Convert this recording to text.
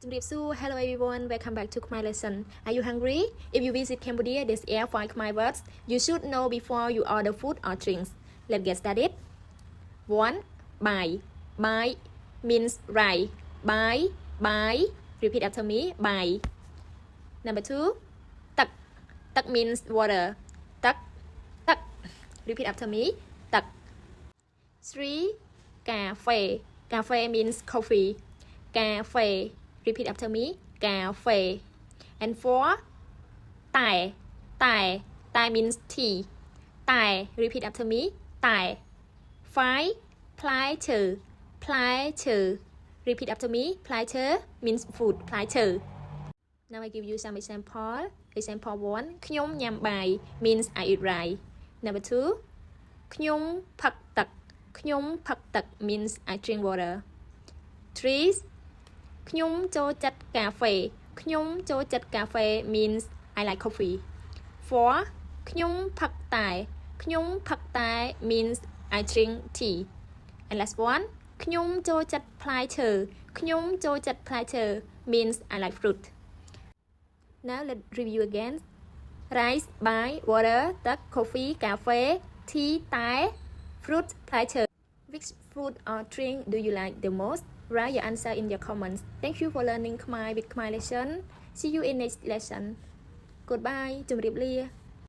Hello everyone, welcome back to my lesson. Are you hungry? If you visit Cambodia this year for my words, you should know before you order food or drinks. Let's get started. 1. Bài. Bài means right. Bài. Bài. Repeat after me. Bài. Number 2. Tak. Tak means water. Tak. Tak. Repeat after me. Tak. 3. Cà phê. Cà phê means coffee. Cà phê. Repeat after me. Cà phê. And 4. Tài. Tài. Tài means tea. Tài. Repeat after me. Tài. 5. Platter. Platter. Repeat after me. Platter means food. Platter. Now I give you some example. Example 1. ខ្ញុំញ៉ាំបាយ means I eat rice. Number 2. ខ្ញុំផឹកទឹក ខ្ញុំផឹកទឹក means I drink water. 3. ខ្ញុំចូលចិត្តកាហ្វេ ខ្ញុំចូលចិត្តកាហ្វេ means I like coffee. 4. ខ្ញុំផឹកតែ ខ្ញុំផឹកតែ means I drink tea. And last one. ខ្ញុំចូលចិត្តផ្លែឈើ ខ្ញុំចូលចិត្តផ្លែឈើ means I like fruit. Now let's review again. Rice,បាយ water ទឹក coffee កាហ្វេ tea តែ fruit ផ្លែឈើ Which food or drink do you like the most? Write your answer in your comments. Thank you for learning Khmer with Khmer lesson. See you in next lesson. Goodbye. ជម្រាបលា